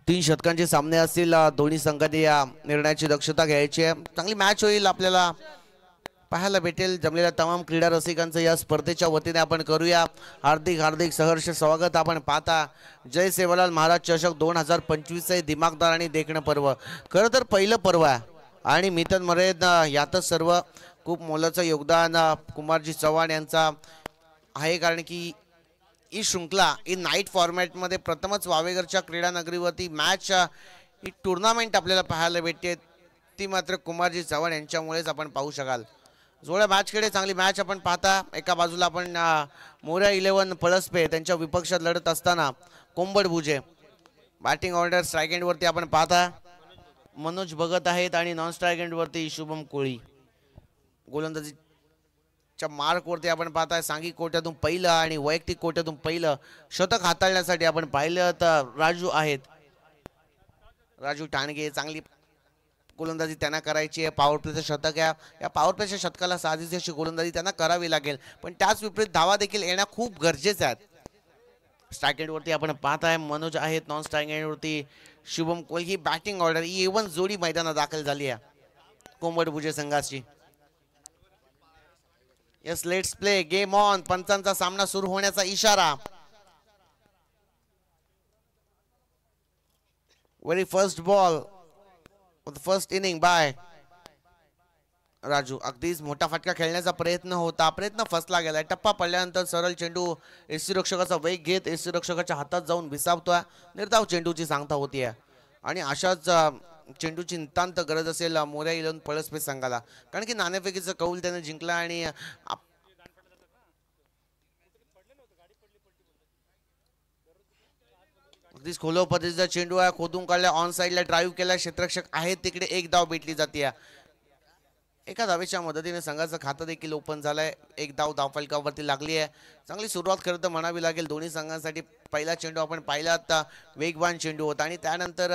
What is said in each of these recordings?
तीन शतकांचे सामने असतील, दोन्ही संघांनी या निर्णयाची दक्षता घ्यायची आहे. चांगली मॅच होईल, आपल्याला पाहायला भेटेल. जमलेल्या तमाम क्रीडा रसिकांचं या स्पर्धेच्या वतीने आपण करूया हार्दिक हार्दिक सहर्ष स्वागत. आपण पाहता जय सेवालाल महाराज चषक 2025 दिमागदार आणि देखणं पर्व. खरं तर पहिलं पर्व आहे आणि मितन मरेद यातच सर्व खूप मोलाचं योगदान कुमारजी चव्हाण यांचा आहे. कारण की ही शृंखला ही नाईट फॉर्मॅटमध्ये प्रथमच वावेघरच्या क्रीडा नगरीवरती मॅच ही टुर्नामेंट आपल्याला पाहायला भेटते, ती मात्र कुमारजी चव्हाण यांच्यामुळेच आपण पाहू शकाल. जोड्या मॅचकडे चांगली मॅच आपण पाहता. एका बाजूला आपण मोऱ्या 11 पळसपे त्यांच्या विपक्षात लढत असताना कोंबड भुजे बॅटिंग ऑर्डर स्ट्राईक एंडवरती आपण पाहता मनोज भगत आहेत आणि नॉन स्ट्राईक एंडवरती शुभम कोळी. गोलंदाजीच्या मार्कवरती आपण पाहताय सांघिक कोट्यातून पहिलं आणि वैयक्तिक कोट्यातून पहिलं शतक हाताळण्यासाठी आपण पाहिलं तर राजू आहेत. राजू टाणगे चांगली गोलंदाजी त्यांना करायची आहे. पॉवर प्लेचं शतक आहे. या पॉवर प्लेच्या शतकाला साजेशी अशी गोलंदाजी त्यांना करावी लागेल, पण त्याच विपरीत धावा देखील येणं खूप गरजेचं आहे. स्ट्राईक एंडवरती आपण पाहताय मनोज आहेत, नॉन स्ट्राईक एंडवरती शुभम कोल. ही बॅटिंग ऑर्डर ही एवन जोडी मैदानात दाखल झाली आहे कोंबड भुजे संघाची. Yes, let's play game on. पंचांचा सामना सुरू होण्याचा इशारा. Very first ball first inning by Raju. अगदीच मोठा फटका खेळण्याचा प्रयत्न होता, प्रयत्न फसला गेला. टप्पा पडल्यानंतर सरळ चेंडू यष्टीरक्षकाचा वेग घेत यष्टीरक्षकाच्या हातात जाऊन विसावतोय. निर्धाव चेंडूची सांगता होतीये आणि अशाच चेंडूची नितांत गरज असेल मोऱ्या 11 पळसपे संघाला, कारण की नाणेफेकीचा कौल त्याने जिंकला आणि अगदीच खोलो पद्धतीचा चेंडू आहे, खोदून काढला, ऑन साईडला ड्राईव्ह केला, क्षेत्ररक्षक आहेत तिकडे, एक धाव भेटली जाते. एका धावेच्या मदतीने संघाचं खातं देखील ओपन झालंय. एक धाव धावफलकावरती लागली आहे. चांगली सुरुवात खरं तर म्हणावी लागेल दोन्ही संघांसाठी. पहिला चेंडू आपण पाहिला आता वेगवान चेंडू होता आणि त्यानंतर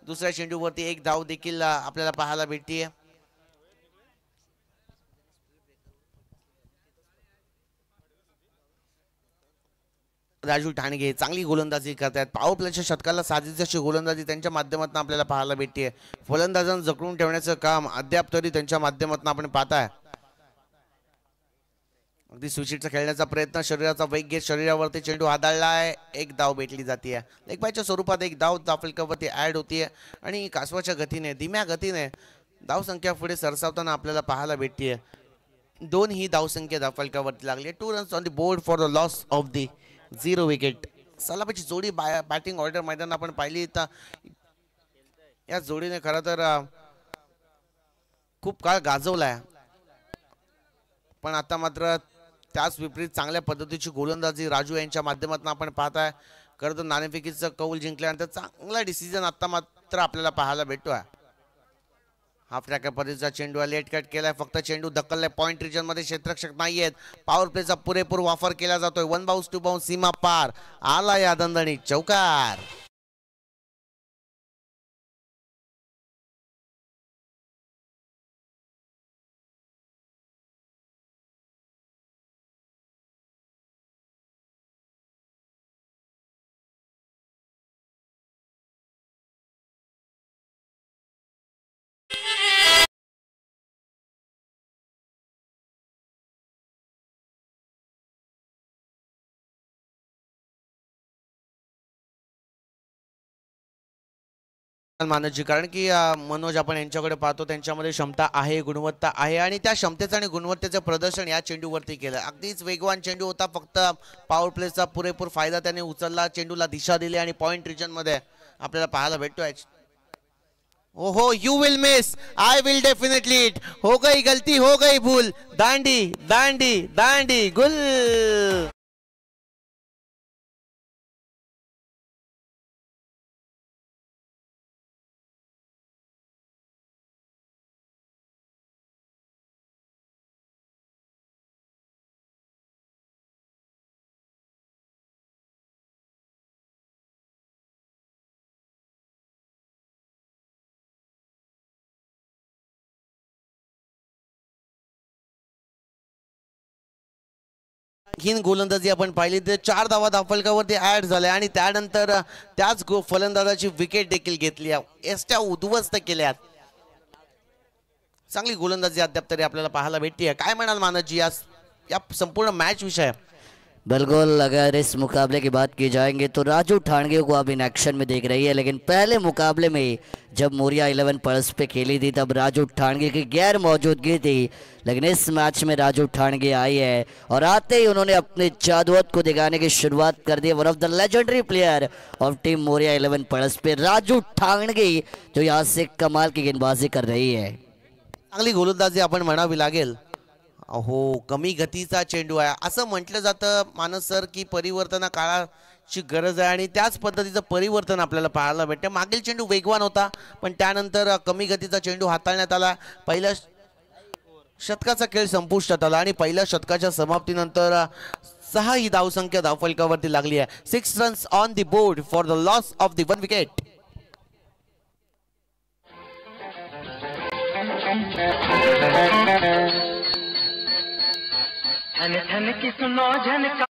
दुसऱ्या चेंडूवरती एक धाव देखील आपल्याला पाहायला भेटतीये. राजू ठाणगे चांगली गोलंदाजी करतात. पॉवर प्लेच्या शतकाला साजेशी अशी गोलंदाजी त्यांच्या माध्यमातून आपल्याला पाहायला भेटते. फलंदाजांना जखडून ठेवण्याचं काम अद्याप तरी त्यांच्या माध्यमातून आपण पाहताय. अगदी सुशिक्षित खेळण्याचा प्रयत्न, शरीराचा वेग घेत शरीरावरती चेंडू आदळलाय, एक धाव भेटली जाते. लेगबायच्या स्वरूपात एक धाव धावफलकावरती ऍड होतीये आणि कासवाच्या गतीने धीम्या गतीने धावसंख्या पुढे सरसावताना आपल्याला पाहायला भेटते. दोन ही धावसंख्या धावफलकावरती लागली. 2 runs on the board for the loss of the 0 wicket. सलामीची जोडी बॅटिंग ऑर्डर मैदान आपण पाहिली तर या जोडीने खरं तर खूप काळ गाजवलाय, पण आता मात्र त्याच विपरीत चांगल्या पद्धतीची गोलंदाजी राजू यांच्या माध्यमातून आपण पाहताय. खरं तर नाणेफेकीचं कौल जिंकल्यानंतर चांगला डिसिजन आता मात्र आपल्याला पाहायला भेटतोय. हाफ ट्रॅकर पद्धतीचा चेंडू लेट कट केलाय, फक्त चेंडू ढकललाय पॉइंट रिजन मध्ये, क्षेत्ररक्षक नाहीयेत. पॉवर प्लेचा पुरेपूर वापर केला जातोय. 1 बाउन्स 2 बाउन्स सीमा पार आला या दणदणीत चौकार. मानसजी, कारण की मनोज आपण यांच्याकडे पाहतो त्यांच्यामध्ये क्षमता आहे, गुणवत्ता आहे आणि त्या क्षमतेचं आणि गुणवत्तेचं प्रदर्शन या चेंडूवरती केलं. अगदीच वेगवान चेंडू होता, फक्त पॉवर प्लेचा पुरेपूर फायदा त्याने उचलला, चेंडूला दिशा दिली आणि पॉइंट रिजन मध्ये आपल्याला पाहायला भेटतोय. ओहो, you will miss, I will definitely it. हो गई गलती, हो गई भूल, दांडी दांडी दांडी गुल. ही गोलंदाजी आपण पाहिली तर 4 धावा धावफलकावरती ऍड झाल्या आणि त्यानंतर त्याच फलंदाजाची विकेट देखील घेतली, एसट्या उद्ध्वस्त केल्यात. चांगली गोलंदाजी अद्याप तरी आपल्याला पाहायला भेटते. काय म्हणाल मानसजी या संपूर्ण मॅच विषय? बिल्कुल, अगर इस मुकाबले की बात की जाएंगे तो राजू ठाणगे को आप इन एक्शन में देख रही है, लेकिन पहले मुकाबले में जब मोरिया 11 पल्स पे खेली थी तब राजू ठाणगे की गैर मौजूदगी थी, लेकिन इस मैच में राजू ठाणगे आई है और आते ही उन्होंने अपने जादुवत को दिखाने की शुरुआत कर दी. One of the legendary player of team Moriya 11 पल्स पे राजू ठाणगे जो यहाँ से कमाल की गेंदबाजी कर रही है. चांगली गोलंदाजी आपण म्हणावी लागेल. हो, कमी गतीचा चेंडू आहे असं म्हटलं जातं मानस सर की परिवर्तन काळाची गरज आहे आणि त्याच पद्धतीचं परिवर्तन आपल्याला पाहायला भेटतं. मागील चेंडू वेगवान होता पण त्यानंतर कमी गतीचा चेंडू हाताळण्यात आला. पहिल्या शतकाचा खेळ संपुष्टात आला आणि पहिल्या शतकाच्या समाप्तीनंतर 6 ही धावसंख्या धावफलकावरती लागली आहे. 6 runs on the board for the loss of the 1 wicket. की सुनो झनका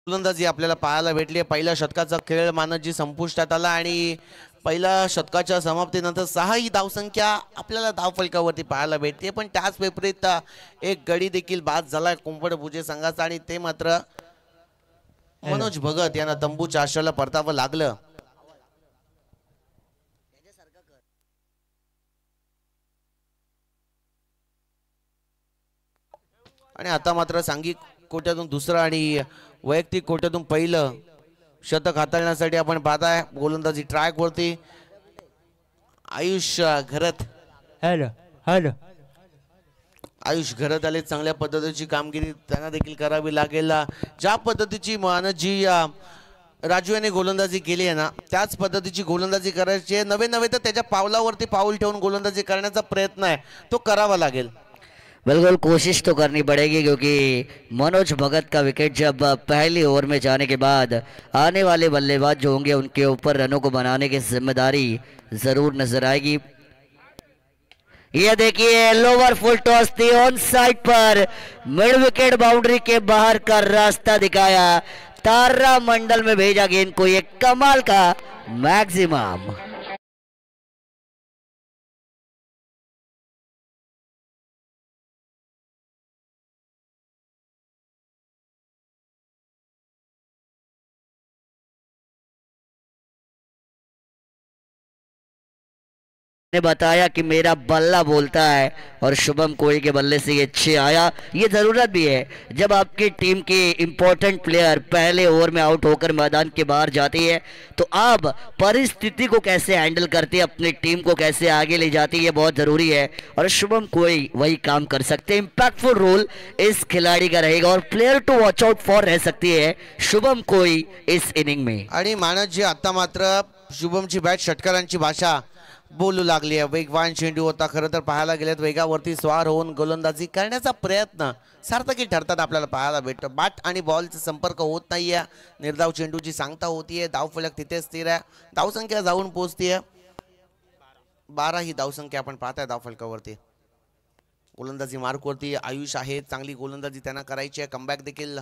गोलंदाजी आपल्याला पाहायला भेटली. पहिल्या शतकाचा खेळ मानसजी संपुष्टात आला आणि पहिल्या शतकाच्या समाप्तीनंतर 6 ही धावसंख्या आपल्याला धावफलकावरती पाहायला भेटते. पण त्याच विपरीत एक गडी देखील बाद झाला कुंपड भुजे संघाचा आणि ते मात्र मनोज भगत यांना तंबूच्या आश्रयाला परतावं लागलं. आणि आता मात्र सांघिक कोट्यातून दुसरं आणि वैयक्तिक कोट्यातून पहिलं शतक हाताळण्यासाठी आपण पाहताय गोलंदाजी ट्रॅक वरती आयुष घरत. हॅलो आयुष घरत आले. चांगल्या पद्धतीची कामगिरी त्यांना देखील करावी लागेल. ज्या पद्धतीची मानसजी राजू यांनी गोलंदाजी केली आहे ना त्याच पद्धतीची गोलंदाजी करायची आहे. नवे नवे तर त्याच्या पावलावरती पाऊल ठेवून गोलंदाजी करण्याचा प्रयत्न आहे तो करावा लागेल. बिल्कुल कोशिश तो करनी पड़ेगी क्योंकि मनोज भगत का विकेट जब पहली ओवर में जाने के बाद आने वाले बल्लेबाज जो होंगे उनके ऊपर रनों को बनाने की जिम्मेदारी जरूर नजर आएगी. ये देखिए लोअर फुल टॉस थी ऑन साइड पर, मिड विकेट बाउंड्री के बाहर का रास्ता दिखाया, तारा मंडल में भेजा गेंद को, ये कमाल का मैक्सिमम. ने बताया कि मेरा बल्ला बोलता है और शुभम कोहली के बल्ले से ये 6 आया. ये ज़रूरत भी है जब आपकी टीम के इम्पोर्टेंट प्लेयर पहले ओवर में आउट होकर मैदान के बाहर जाती है तो आप परिस्थिति को कैसे हैंडल करते हैं, अपनी टीम को कैसे आगे ले जाती है, ये बहुत ज़रूरी है और शुभम कोहली वही काम कर सकते हैं. इम्पैक्टफुल रोल इस खिलाड़ी का रहेगा और player to watch out for रह सकती है शुभम कोहली इस इनिंग में. आणि मानसजी आता मात्र शुभमची बॅट षटकारांची भाषा बोलू लागली आहे. वेगवान चेंडू होता. खरं तर पाहायला गेलेत वेगावरती स्वार होऊन गोलंदाजी करण्याचा प्रयत्न सार्थकी ठरतात आपल्याला पाहायला भेटतं. बॅट आणि बॉलचा संपर्क होत नाहीये. निर्धाव चेंडूची सांगता होतीये. धावफलक तिथे स्थिर आहे. धावसंख्या जाऊन पोहोचतीये 12 ही धावसंख्या आपण पाहताय धावफलकावरती. गोलंदाजी मार्कवरती आयुष आहे. चांगली गोलंदाजी त्यांना करायची आहे. कमबॅक देखील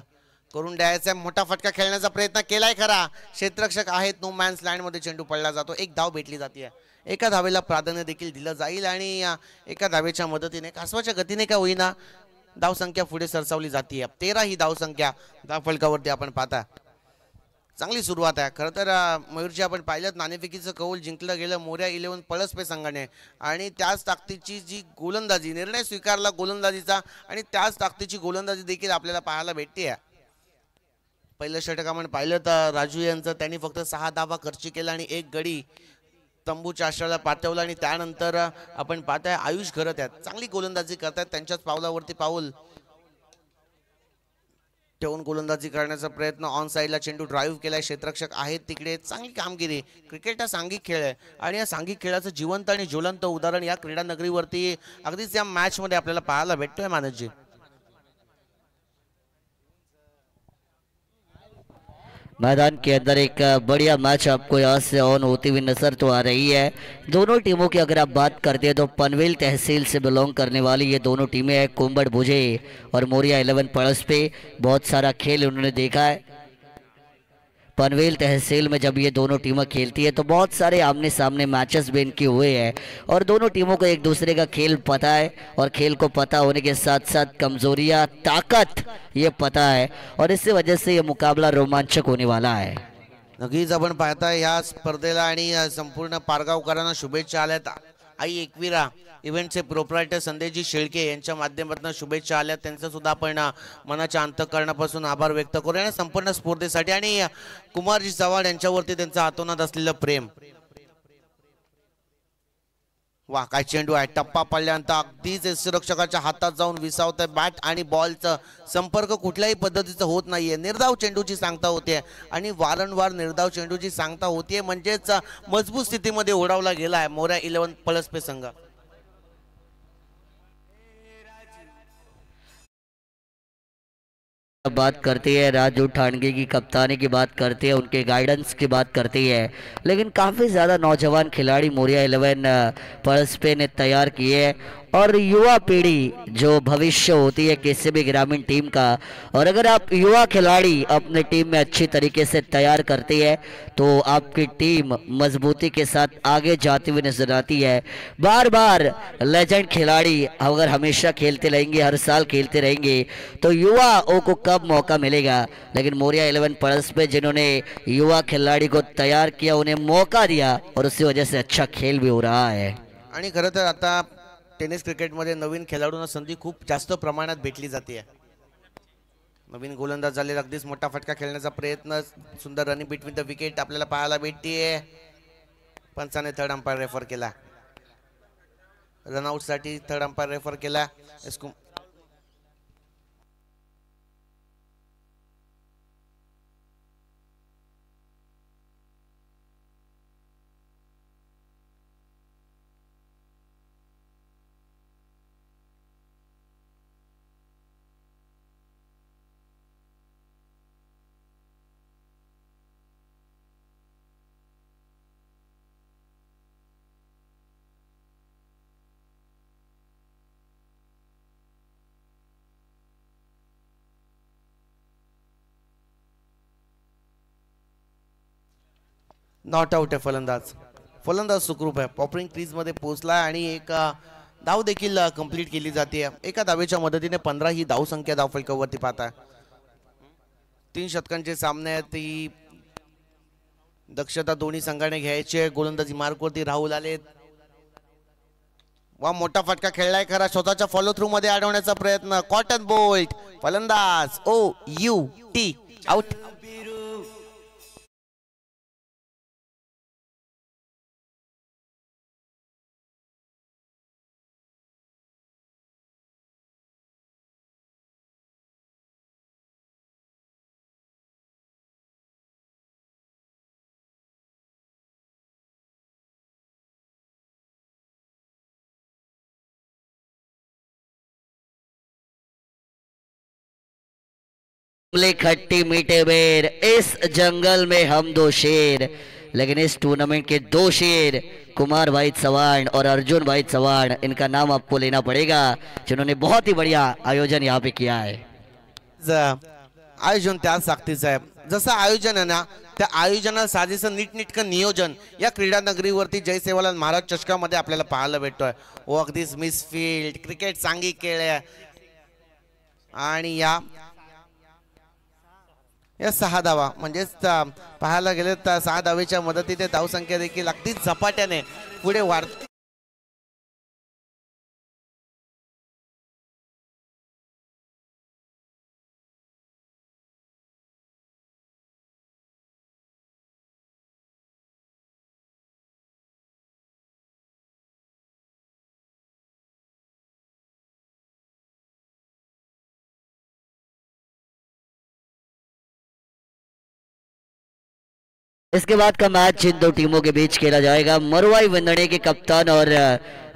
करून द्यायचा. मोठा फटका खेळण्याचा प्रयत्न केलाय खरा. क्षेत्ररक्षक आहेत. नो मॅन्स लँड मध्ये चेंडू पडला जातो. एक धाव भेटली जाते. एका धावेला प्राधान्य देखील दिलं जाईल आणि एका धावेच्या मदतीने कासवाच्या गतीने का होईना धावसंख्या पुढे सरसावली जाते. 13 ही धावसंख्या धावफलकावरती आपण पाहता. चांगली सुरुवात आहे. खरं तर मयूरजी आपण पाहिलं नाणेफेकीचं कौल जिंकलं गेलं मोर्या 11 पळसपे संघाने आणि त्याच ताकदीची जी गोलंदाजी निर्णय स्वीकारला गोलंदाजीचा आणि त्याच ताकदीची गोलंदाजी देखील आपल्याला पाहायला भेटते. पहिलं षटक आपण पाहिलं तर राजू यांचं त्यांनी फक्त 6 धावा खर्च केला आणि एक गडी तंबूच्या आश्रयाला पाठवला आणि त्यानंतर आपण पाहताय आयुष घरत आहेत. चांगली गोलंदाजी करतात. त्यांच्याच पावलावरती पाऊल ठेवून गोलंदाजी करण्याचा प्रयत्न. ऑन साइडला चेंडू ड्राईव्ह केलाय. क्षेत्ररक्षक आहेत तिकडे. चांगली कामगिरी. क्रिकेट हा सांघिक खेळ आहे आणि या सांघिक खेळाचं जिवंत आणि ज्वलंत उदाहरण या क्रीडा नगरीवरती अगदीच या मॅच मध्ये आपल्याला पाहायला भेटतोय मानसजी. मैदान के अंदर एक बढ़िया मैच आपको यहाँ से ऑन होती हुई नजर तो आ रही है। दोनों टीमों की अगर आप बात करते हैं तो पनवेल तहसील से बिलोंग करने वाली ये दोनों टीमें हैं, कुंबड़ भुजे और मोरिया 11 पड़स पे बहुत सारा खेल उन्होंने देखा है। पनवेल तहसील में जब ये दोनों टीमें खेलती है तो बहुत सारे आमने सामने मैचेस भी इनके हुए हैं और दोनों टीमों को एक दूसरे का खेल पता है और खेल को पता होने के साथ साथ कमजोरियां, ताकत ये पता है और इसी वजह से ये मुकाबला रोमांचक होने वाला है। नक्कीच आपण पाहताय या स्पर्धेला आणि संपूर्ण पारगावकरांना शुभेच्छा आल्यात। आई एकविरा इव्हेंटचे प्रोप्रायटर संदेशजी शेळके यांच्या माध्यमातून शुभेच्छा आल्या, त्यांचं सुद्धा आपण मनाच्या अंतःकरणापासून आभार व्यक्त करूया आणि संपूर्ण स्पर्धेसाठी आणि कुमारजी चव्हाण यांच्यावरती त्यांचं आतोनात असलेलं प्रेम। वा काय चेंडू आहे, टप्पा पडल्यानंतर अगदीच यष्टिरक्षकाच्या हातात जाऊन विसावतोय बॅट आणि बॉलचा संपर्क कुठल्याही पद्धतीचा होत नाहीये। निर्धाव चेंडूची सांगता होते आणि वारंवार निर्धाव चेंडूची सांगता होते म्हणजेच मजबूत स्थितीमध्ये ओढावला गेला आहे मोऱ्या 11 पळसपे संघ। बात करती है राजू ठाणगे की कप्तानी की बात करती है, उनके गाइडेंस की बात करती है, लेकिन काफ़ी ज़्यादा नौजवान खिलाड़ी मोरिया 11 पड़सपे ने तैयार किए हैं और युवा पीढ़ी जो भविष्य होती है किसी भी ग्रामीण टीम का, और अगर आप युवा खिलाड़ी अपने टीम में अच्छी तरीके से तैयार करती है तो आपकी टीम मजबूती के साथ आगे जाती हुई नजर आती है। बार बार लेजेंड खिलाड़ी अगर हमेशा खेलते रहेंगे, हर साल खेलते रहेंगे तो युवाओं को कब मौका मिलेगा, लेकिन मोरिया 11 पड़सपे जिन्होंने युवा खिलाड़ी को तैयार किया, उन्हें मौका दिया और उसी वजह से अच्छा खेल भी हो रहा है। आणि खरं तर आता टेनिस क्रिकेटमध्ये नवीन खेळाडूंना संधी खूप जास्त प्रमाणात भेटली जाते। नवीन गोलंदाज झालेला अगदीच मोठा फटका खेळण्याचा प्रयत्न, सुंदर रनिंग बिटवीन द विकेट आपल्याला पाहायला भेटतीये। पंचाने थर्ड अंपायर रेफर केला, रनआउट साठी थर्ड अंपायर रेफर केला। नॉट आउट आहे फलंदाज सुखरूप आहे, पॉपरिंग क्रीज मध्ये पोहोचला आणि एक धाव देखील कंप्लीट केली जाते। एका धावेच्या मदतीने 15 ही धाव संख्या धाव फलकावरती पाहता। 3 षटकांचे सामने आहेत, ती दक्षता दोन्ही संघाने घ्यायचे। गोलंदाजी मार्कवरती राहुल आलेत, वा मोठा फटका खेळलाय खरा, स्वतःच्या फॉलो थ्रू मध्ये अडवण्याचा प्रयत्न, कॉटन बोल्ट फलंदाज OUT आउट। खट्टी मीठे बेर, इस जंगल में हम दो शेर, लेकिन इस टूर्नामेंट के 2 शेर कुमार भाई चव्हाण और अर्जुन भाई चव्हाण, इनका नाम आपको लेना पड़ेगा, जिन्होंने बहुत ही बढ़िया आयोजन यहाँ पे किया है। आयोजन त्याच ताकदीचं आहे, जसं आयोजन आहे ना त्या आयोजना साजेसं नीटनेटकं नियोजन या क्रीडा नगरीवरती जय सेवालाल महाराज चषकामध्ये आपल्याला पाहायला भेटतोय। ओ अगदीच मिसफील्ड क्रिकेट चांगली खेळ आणि या 6 धावा म्हणजेच पाहायला गेले तर 6 धावेच्या मदतीने धावसंख्या देखील अगदीच झपाट्याने पुढे वाढते। इसके बाद का मैच इन दो टीमों के बीच खेला जाएगा। मरुआई वंदने के कप्तान और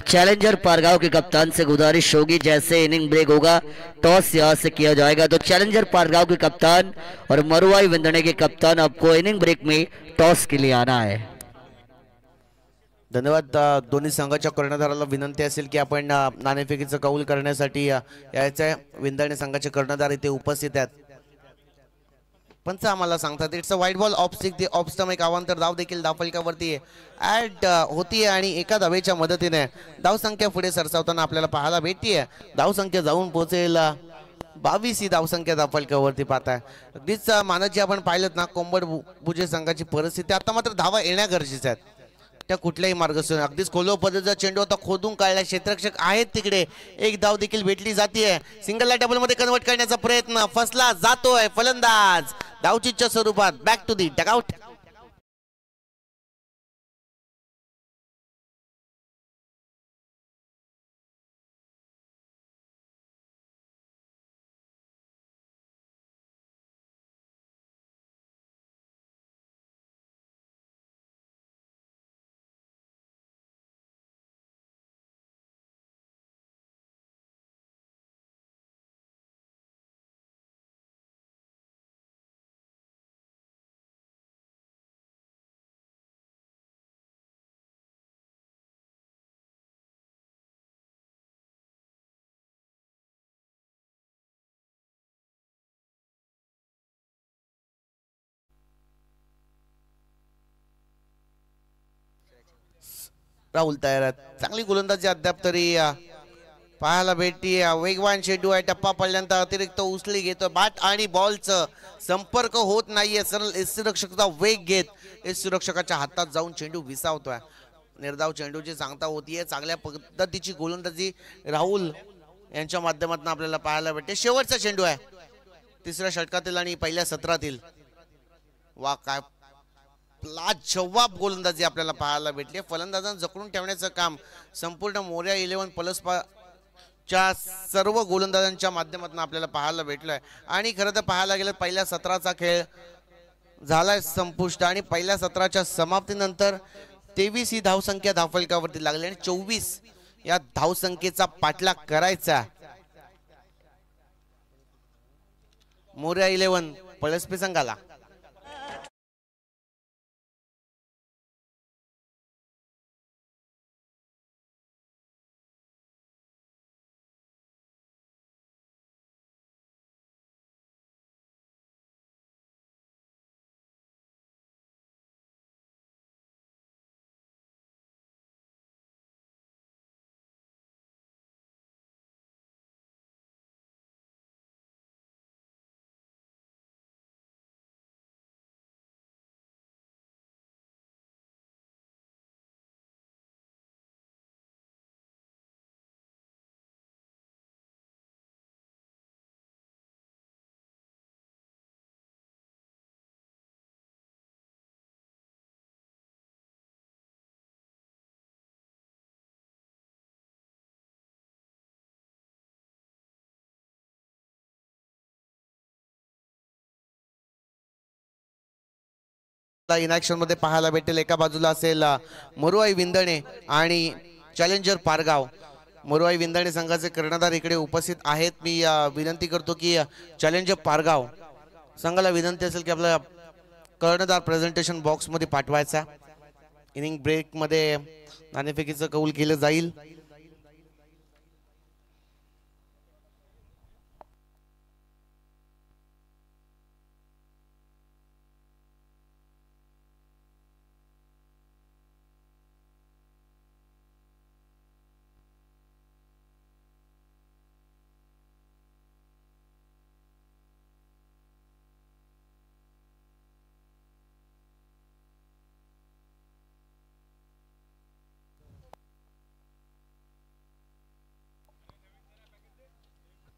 चैलेंजर पारगांव के कप्तान से गुजारिश होगी, जैसे इनिंग ब्रेक होगा टॉस यहाँ से किया जाएगा, तो चैलेंजर पारगांव के कप्तान और मरुआई विंदणे के कप्तान आपको इनिंग ब्रेक में टॉस के लिए आना है। धन्यवाद। दोन्ही संघाच्या कर्णधाराला विनंती असेल की आपण नाणेफेकीचं कौल करण्यासाठी यायचं. विंदणे संघाचे कर्णधार इथे उपस्थित आहेत. पंच आम्हाला सांगतात it's a white ball of stick, the off stump, एक अवांतर धाव देखील धावफलकावरती ऍड होतीये आणि एका धावेच्या मदतीने धावसंख्या पुढे सरसावताना आपल्याला पाहायला भेटतीये. धावसंख्या जाऊन पोहोचेल 22 ही धावसंख्या धावफलकावरती पाहताय. अगदीच मानाची आपण पाहिलं ना कोंबड भुजे संघाची परिस्थिती, आता मात्र धावा येण्या गरजेच्या आहेत त्या कुठल्याही मार्गसून. अगदीच खोलो पद्धतीचा चेंडू आता खोदून काढला, क्षेत्ररक्षक आहेत तिकडे, एक धाव देखील भेटली जाते. सिंगलला डबल मध्ये कन्वर्ट करण्याचा प्रयत्न फसला जातोय. फलंदाज धावचीच्या स्वरूपात back to the dugout. Rahul तयार आहेत. चांगली गोलंदाजी अद्याप तरी पाहायला भेटती. वेगवान चेंडू आहे, टप्पा पडल्यानंतर अतिरिक्त उचली घेतो बॅट आणि बॉलचं संपर्क होत नाहीये. सरळ यष्टीरक्षकाचा वेग घेत यष्टीरक्षकाच्या हातात जाऊन चेंडू विसावतोय. निर्धाव चेंडूची सांगता होतीये. चांगल्या पद्धतीची गोलंदाजी राहुल यांच्या माध्यमातून आपल्याला पाहायला भेटते. शेवटचा चेंडू आहे तिसऱ्या षटकातील आणि पहिल्या सत्रातील. वा काय लाजवाब गोलंदाजी आपल्याला पाहायला भेटली. फलंदाजांना जखडून ठेवण्याचं काम संपूर्ण मोर्या 11 प्लस च्या सर्व गोलंदाजांच्या माध्यमातून आपल्याला पाहायला भेटलंय. आणि खरं तर पाहायला गेलं पहिल्या सत्राचा खेळ झालाय संपुष्ट आणि पहिल्या सत्राच्या समाप्तीनंतर 23 ही धावसंख्या धावफलकावरती लागली आणि 24 या धावसंख्येचा पाठलाग करायचा मोर्या 11 पळसपी संघाला. इनॅक्शन मध्ये पाहायला भेटेल. एका बाजूला असेल मरुआई विंदणे आणि चॅलेंजर पारगाव. मरुआई विंदणे संघाचे कर्णधार इकडे उपस्थित आहेत. मी विनंती करतो की चॅलेंजर पारगाव संघाला विनंती असेल की आपला कर्णधार प्रेझेंटेशन बॉक्स मध्ये पाठवायचा. इनिंग ब्रेक मध्ये नाणेफेकीचं कौल केलं जाईल.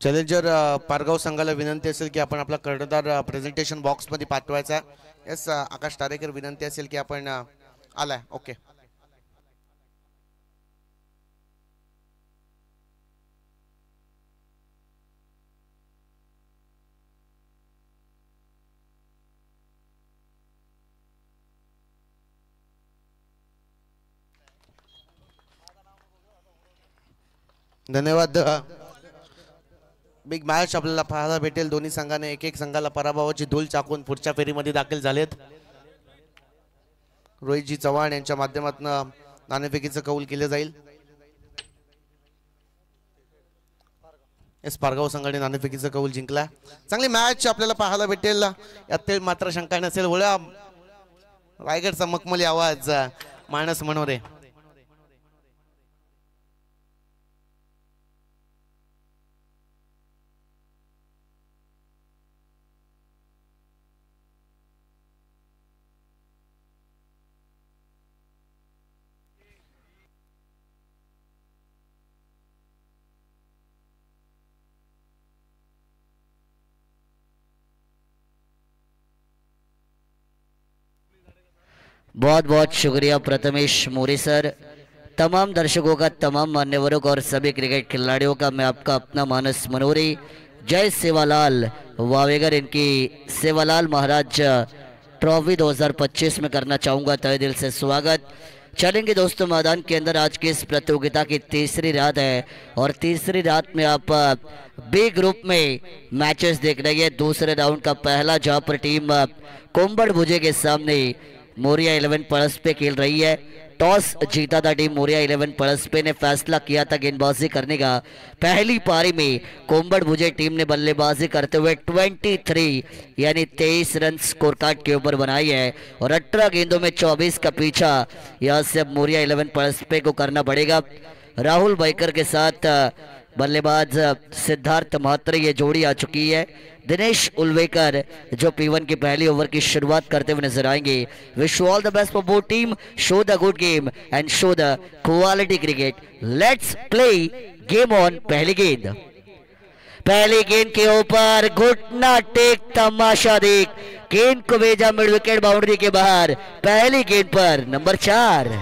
चॅलेंजर पारगाव संघाला विनंती असेल की आपण आपला कर्णधार प्रेझेंटेशन बॉक्स मध्ये पाठवायचा. यस आकाश तारेकर विनंती असेल की आपण आलाय. ओके धन्यवाद. बिग मॅच आपल्याला पाहायला भेटेल. दोन्ही संघाने एक एक संघाला पराभवाची धूल चाकून पुढच्या फेरीमध्ये दाखल झालेत. रोहितजी चव्हाण यांच्या माध्यमातून नाणेफेकीचं कौल केलं जाईल. एस पारगाव संघाने नाणेफेकीचं कौल जिंकला. चांगली मॅच आपल्याला पाहायला भेटेल. यात मात्र शंका नसेल. वळा रायगडचा मखमली आवाज मानस मनोरे. बहुत बहुत शुक्रिया प्रथमेश मोरे सर. तमाम दर्शकों का, तमाम मान्यवरों का और सभी क्रिकेट खिलाड़ियों का मैं आपका अपना मानस मनोरी जय सेवालाल वावेगर इनकी सेवालाल महाराज ट्रॉफी 2025 में करना चाहूँगा तहे दिल से स्वागत. चलेंगे दोस्तों मैदान के अंदर. आज की इस प्रतियोगिता की तीसरी रात है और तीसरी रात में आप बी ग्रुप में मैचेस देख रहे हैं. दूसरे राउंड का पहला जहाँ पर टीम कोम्बड़ भुजे के सामने मोरिया 11 पड़स पे खेल रही है. टॉस जीता था टीम मोरिया 11 पड़स पे ने फैसला किया था गेंदबाजी करने का. पहली पारी में कोम्बड़ भुजे टीम ने बल्लेबाजी करते हुए 23 यानी 23 रन स्कोर कार्ड के ऊपर बनाई है और 18 गेंदों में 24 का पीछा यहाँ से अब मोरिया 11 पड़स पे को करना पड़ेगा. राहुल बैकर के साथ बल्लेबाज सिद्धार्थ म्हात्रे ये जोड़ी आ चुकी है. दिनेश उल्वेकर जो P1 की पहली ओवर की शुरुआत करते हुए नजर आएंगे. Wish all the best for both team. Show the good game and show the quality cricket. Let's play game on. पहली गेंद, पहली गेंद के ऊपर घुटना टेक तमाशा देख गेंद को भेजा मिड विकेट बाउंड्री के बाहर. पहली गेंद पर नंबर 4.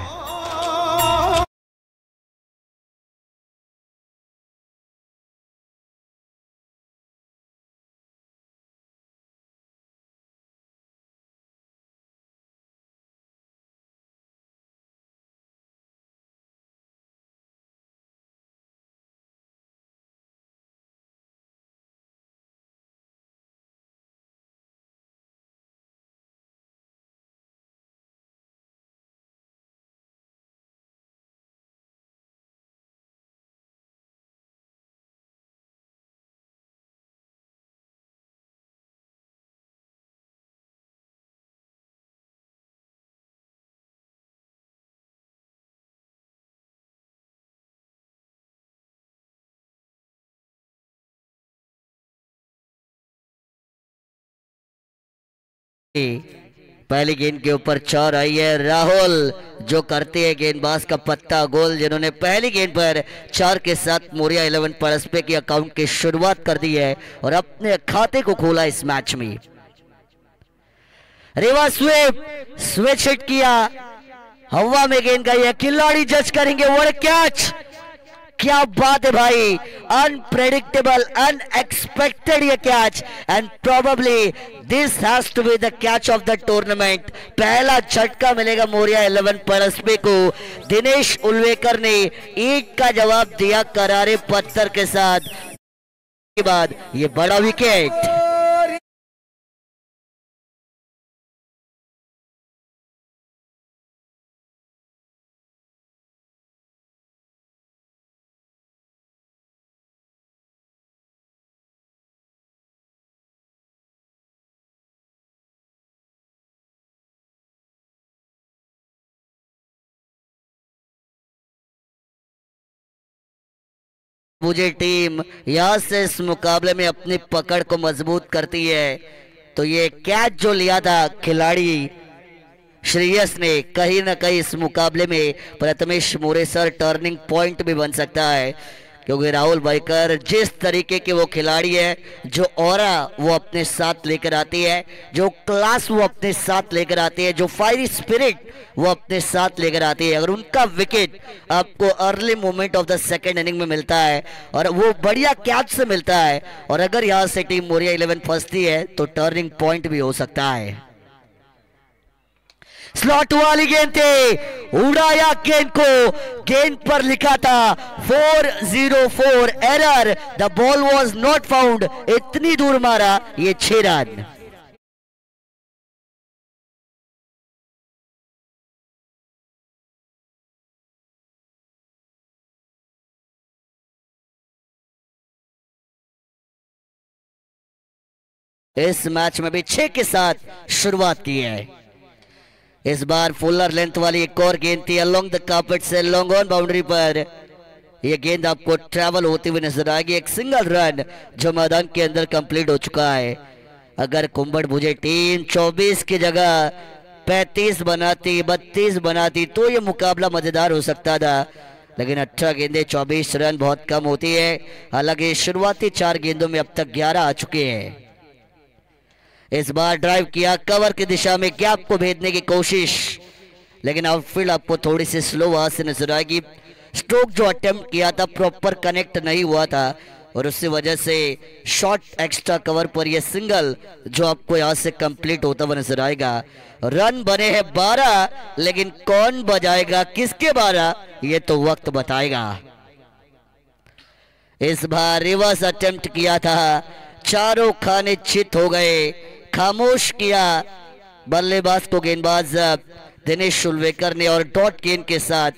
पहली गेंद के ऊपर 4 आई है. राहुल जो करते हैं गेंदबाज का पत्ता गोल, जिन्होंने पहली गेंद पर 4 के साथ मोरिया 11 पड़सपे की अकाउंट की शुरुआत कर दी है और अपने खाते को खोला इस मैच में. रेवा स्विच हिट किया, हवा में गेंद गई है. खिलाड़ी जज करेंगे. व्हाट कैच, क्या बात है भाई. अनप्रेडिक्टेबल, अनएक्सपेक्टेड ये catch and probably this has to be the catch of the tournament. पहला झटका मिलेगा मोरिया 11 पड़सपे को. दिनेश उल्वेकर ने ईंट का जवाब दिया करारे पत्थर के साथ. के बाद ये बड़ा विकेट. मुझे टीम यहां से इस मुकाबले में अपनी पकड़ को मजबूत करती है. तो ये कैच जो लिया था खिलाड़ी श्रेयस ने, कहीं ना कहीं इस मुकाबले में प्रथमेश मोरे सर टर्निंग पॉइंट भी बन सकता है. क्योंकि राहुल बैकर जिस तरीके के वो खिलाड़ी है, जो ऑरा वो अपने साथ लेकर आती है, जो क्लास वो अपने साथ लेकर आती है, जो फायरी स्पिरिट वो अपने साथ लेकर आती है, अगर उनका विकेट आपको early moment of the second inning में मिलता है और वो बढ़िया कैच से मिलता है, और अगर यहाँ से टीम मोरिया 11 फंसती है तो टर्निंग पॉइंट भी हो सकता है. स्लॉट वाली गेंद थे, उड़ाया गेंद को, गेंद पर लिखा था 404 error, the ball was not found, इतनी दूर मारा, ये 6 रन। इस मैच में भी 6 के साथ शुरुआत की है। इस बार फुलर लेंथ वाली एक और गेंद थी अलोंग द कार्पेट से लॉन्ग ऑन बाउंड्री पर। यह गेंद आपको ट्रैवल होती हुई नजर आएगी। एक सिंगल रन जो मैदान के अंदर कंप्लीट हो चुका है। अगर कुंबड़ भुजे टीम 24 की जगह 35 बनाती, 32 बनाती तो यह मुकाबला मजेदार हो सकता था, लेकिन 18 गेंदें 24 रन बहुत कम होती है। हालांकि शुरुआती 4 गेंदों में अब तक 11 आ चुके हैं। इस बार ड्राइव किया कवर की दिशा में, गैप को भेदने की कोशिश, लेकिन आउटफील्ड आपको थोड़ी सी स्लो वहां से नजर आएगी। स्ट्रोक जो अटेम्प्ट किया था प्रॉपर कनेक्ट नहीं हुआ था और उसकी वजह से शॉर्ट एक्स्ट्रा कवर पर यह सिंगल जो आपको यहां से कंप्लीट होता हुआ नजर आएगा। रन बने हैं 12, लेकिन कौन बजाएगा किसके 12 ये तो वक्त बताएगा। इस बार रिवर्स अटेम्प्ट किया था, चारों खाने चित हो गए, खामोश किया बल्लेबाज को गेंदबाज दिनेश शुल्वेकर ने और डॉट गेंद के साथ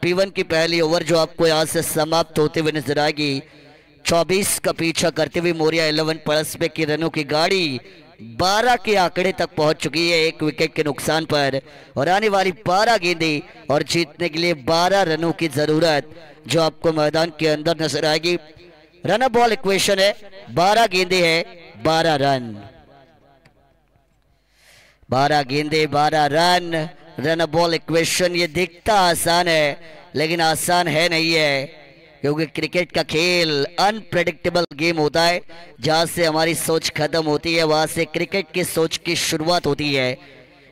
P1 की पहली ओवर जो आपको यहां से समाप्त होते हुए नजर आएगी। 24 का पीछा करते हुए मोरिया 11 प्लस पे की रनों की गाड़ी 12 के आंकड़े तक पहुंच चुकी है 1 विकेट के नुकसान पर, और आने वाली 12 गेंदें और जीतने के लिए 12 रनों की जरूरत जो आपको मैदान के अंदर नजर आएगी। रन बॉल इक्वेशन है, 12 गेंदें हैं 12 रन, 12 गेंदें 12 रन। रन बॉल इक्वेशन ये दिखता आसान है लेकिन आसान है नहीं है, क्योंकि क्रिकेट का खेल अनप्रेडिक्टेबल गेम होता है। जहां से हमारी सोच खत्म होती है वहां से क्रिकेट की सोच की शुरुआत होती है।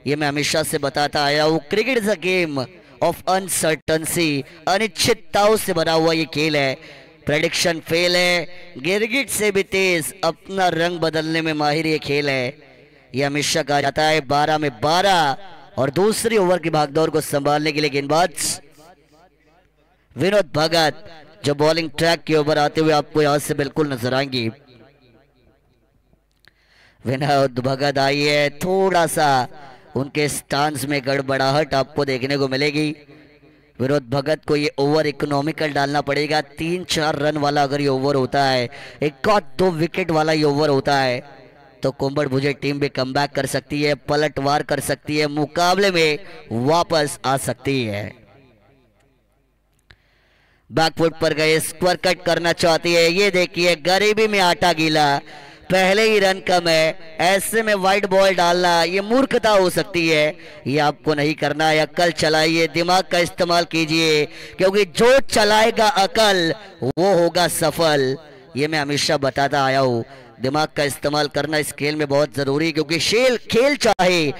ये मैं हमेशा से बताता आया हूँ, cricket is a game of uncertainty, अनिश्चितताओं से बना हुआ ये खेल है। प्रेडिक्शन फेल है, गिरगिट से भी तेज अपना रंग बदलने में माहिर ये खेल है। ये हमेशा कहा जाता है 12 में 12, और दूसरी ओवर की भागदौड़ को संभालने के लिए गेंदबाज विनोद भगत जो बॉलिंग ट्रैक के ऊपर आते हुए आपको यहां से बिल्कुल नजर आएंगी। विनोद भगत आई है, थोड़ा सा उनके स्टांस में गड़बड़ाहट आपको देखने को मिलेगी। विनोद भगत को ये ओवर इकोनॉमिकल डालना पड़ेगा। 3-4 रन वाला अगर ये ओवर होता है, 1-2 विकेट वाला ये ओवर होता है, तो कुंबड़ भुजे टीम भी कमबैक कर सकती है, पलटवार कर सकती है, मुकाबले में वापस आ सकती है। बैकफुट पर गए, स्क्वायर कट करना चाहती है। ये देखिए गरीबी में आटा गीला, पहले ही रन कम है, ऐसे में वाइड बॉल डालना ये मूर्खता हो सकती है। ये आपको नहीं करना है। अकल चलाइए, दिमाग का इस्तेमाल कीजिए, क्योंकि जो चलाएगा अकल वो होगा सफल। ये मैं हमेशा बताता आया हूँ, दिमाग का इस्तेमाल करना इस खेल में बहुत जरूरी है, क्योंकि खेल चाहे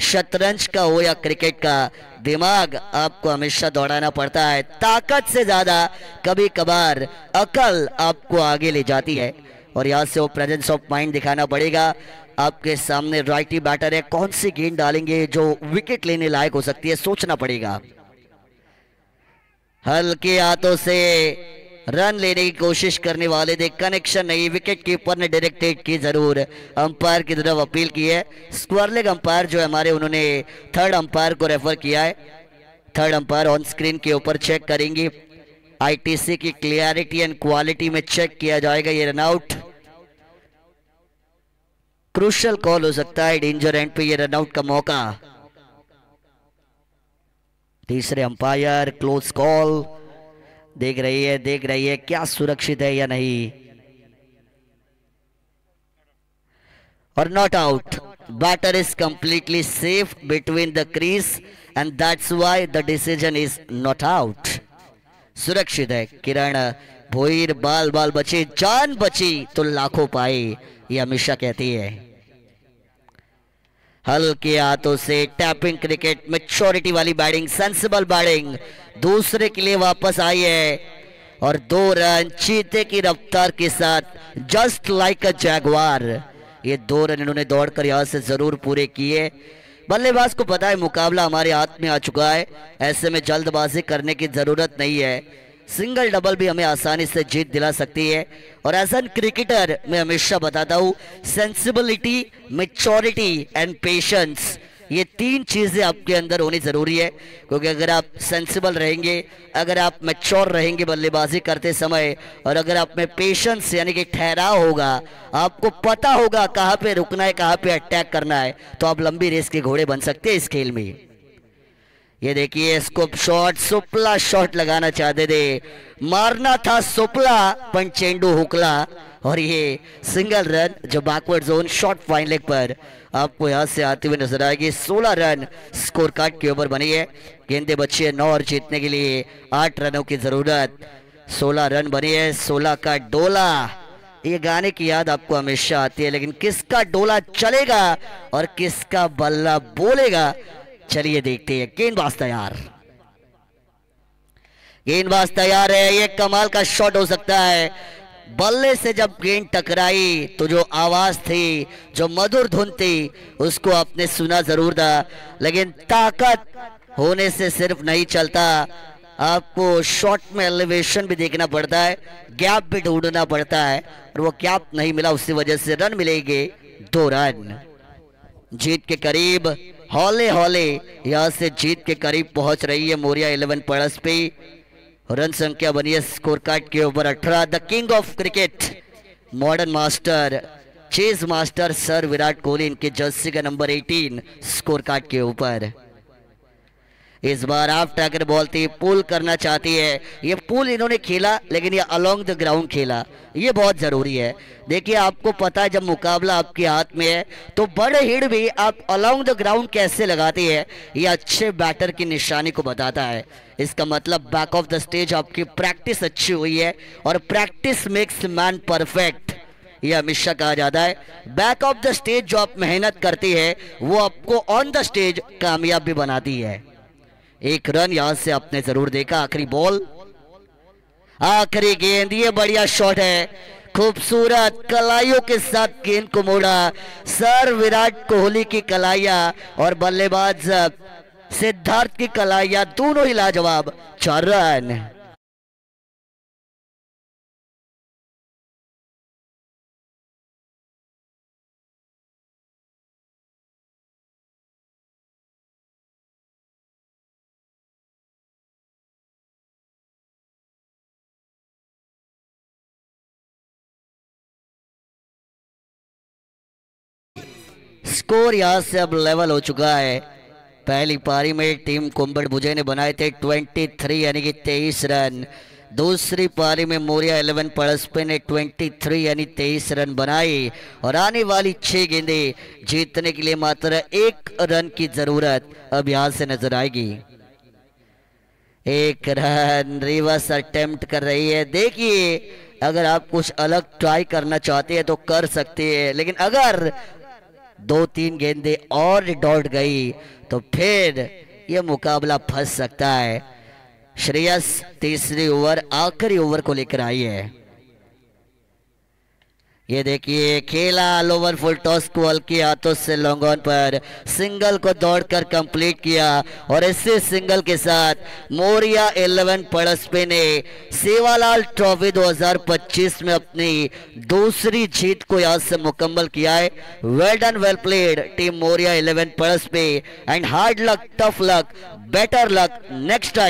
शतरंज का हो या क्रिकेट का, दिमाग आपको हमेशा दौड़ाना पड़ता है। ताकत से ज्यादा कभी कभार अकल आपको आगे ले जाती है, और यहां से वो प्रेजेंस ऑफ माइंड दिखाना पड़ेगा। आपके सामने राइटी बैटर है, कौन सी गेंद डालेंगे जो विकेट लेने लायक हो सकती है, सोचना पड़ेगा। हल्के हाथों से रन लेने की कोशिश करने वाले थे, कनेक्शन नहीं, विकेट कीपर ने डायरेक्टेड की जरूर, अंपायर की तरफ अपील की है। स्क्वायर लेग अंपायर जो है हमारे, उन्होंने थर्ड अंपायर को रेफर किया है। थर्ड अंपायर ऑन स्क्रीन के ऊपर चेक करेंगे, आईटीसी की क्लियरिटी एंड क्वालिटी में चेक किया जाएगा। ये रनआउट क्रूशियल कॉल हो सकता है, डेंजर एंड पे ये रनआउट का मौका। तीसरे अंपायर क्लोज कॉल, देख रही है क्या सुरक्षित है या नहीं, और not out. Batter is completely safe between the crease and that's why the decision is not out. सुरक्षित है। किरण भोईर, बाल बाल बचे, जान बची तो लाखों पाए, ये हमेशा कहती है। हल्के हाथों से टैपिंग क्रिकेट, मैच्योरिटी वाली बैटिंग, सेंसिबल बैटिंग दूसरे के लिए वापस आई है, और 2 रन चीते की रफ्तार के साथ, जस्ट लाइक अ जैगवार। ये 2 रन इन्होंने दौड़कर यहां से जरूर पूरे किए। बल्लेबाज को पता है मुकाबला हमारे हाथ में आ चुका है, ऐसे में जल्दबाजी करने की जरूरत नहीं है। सिंगल डबल भी हमें आसानी से जीत दिला सकती है। और एज एन क्रिकेटर मैं हमेशा बताता हूँ, सेंसिबिलिटी, मैच्योरिटी एंड पेशेंस, ये 3 चीजें आपके अंदर होनी जरूरी है। क्योंकि अगर आप सेंसिबल रहेंगे, अगर आप मैच्योर रहेंगे बल्लेबाजी करते समय, और अगर आप में पेशेंस यानी कि ठहराव होगा, आपको पता होगा कहाँ पे रुकना है, कहाँ पे अटैक करना है, तो आप लंबी रेस के घोड़े बन सकते हैं इस खेल में। ये देखिए स्कोप शॉट, सुपला शॉट लगाना चाहते थे, मारना था सुपला पर चेंडू हुकला, और ये सिंगल रन जो backward zone shot fine leg पर आपको यहां से आते हुए नजर आएगी। 16 रन स्कोर कार्ड के ऊपर बनी है। गेंदे बची है 9 और जीतने के लिए 8 रनों की जरूरत। 16 रन बनी है, 16 का डोला। ये गाने की याद आपको हमेशा आती है, लेकिन किसका डोला चलेगा और किसका बल्ला बोलेगा, चलिए देखते हैं। गेंदबाज तैयार, गेंदबाज तैयार है। ये कमाल का शॉट हो सकता है। बल्ले से जब गेंद टकराई तो जो आवाज थी, जो मधुर धुन थी, उसको आपने सुना जरूर था, लेकिन ताकत होने से सिर्फ नहीं चलता, आपको शॉट में एलिवेशन भी देखना पड़ता है, गैप भी ढूंढना पड़ता है, और वो गैप नहीं मिला, उसी वजह से रन मिलेंगे 2 रन। जीत के करीब, हौले हौले यहां से जीत के करीब पहुंच रही है मोरिया 11 प्लस पे। रन संख्या बनी है स्कोर कार्ड के ऊपर 18। The king of cricket, modern master, chase master sir Virat Kohli, इनके जर्सी का नंबर 18 स्कोर कार्ड के ऊपर। इस बार ऑफ टैकर बॉल थी, पुल करना चाहती है। ये पुल इन्होंने खेला, लेकिन ये अलोंग द ग्राउंड खेला, ये बहुत जरूरी है। देखिए आपको पता है जब मुकाबला आपके हाथ में है तो बड़े हिट भी आप अलोंग द ग्राउंड कैसे लगाते हैं, ये अच्छे बैटर की निशानी को बताता है। इसका मतलब बैक ऑफ द स्टेज आपकी प्रैक्टिस अच्छी हुई है, और प्रैक्टिस मेक्स मैन परफेक्ट, ये हमेशा कहा जाता है। बैक ऑफ द स्टेज जो आप मेहनत करती है वो आपको ऑन द स्टेज कामयाब भी बनाती है। 1 रन यहां से आपने जरूर देखा। आखिरी बॉल, आखिरी गेंद, ये बढ़िया शॉट है, खूबसूरत कलाइयों के साथ गेंद को मोड़ा सर विराट कोहली की कलाइया और बल्लेबाज सिद्धार्थ की कलाइया, दोनों ही लाजवाब। 4 रन। स्कोर यहां से अब लेवल हो चुका है। पहली पारी में टीम कुंबड़ बुझे ने बनाए थे 23 यानी कि 23 रन। दूसरी पारी में मोरिया 11 पड़सपे ने 23 यानी 23 रन बनाए, और आने वाली 6 गेंदें जीतने के लिए मात्र 1 रन की जरूरत अब यहां से नजर आएगी। 1 रन, रिवर्स अटेम्प्ट कर रही है। देखिए अगर आप कुछ अलग ट्राई करना चाहते हैं तो कर सकते हैं, लेकिन अगर 2-3 गेंदें और दौड़ गई तो फिर यह मुकाबला फंस सकता है। श्रेयस तीसरी ओवर, आखिरी ओवर को लेकर आई है। ये देखिए खेला लोअर फुल टॉस को हल्के हाथों से लॉन्ग ऑन पर सिंगल को दौड़कर कंप्लीट किया, और इसी सिंगल के साथ मोरिया 11 पड़सपे ने सेवालाल ट्रॉफी 2025 में अपनी दूसरी जीत को यहां से मुकम्मल किया है। Well done, well played team Moriya 11 पड़सपे, and hard luck, tough luck, better luck next time.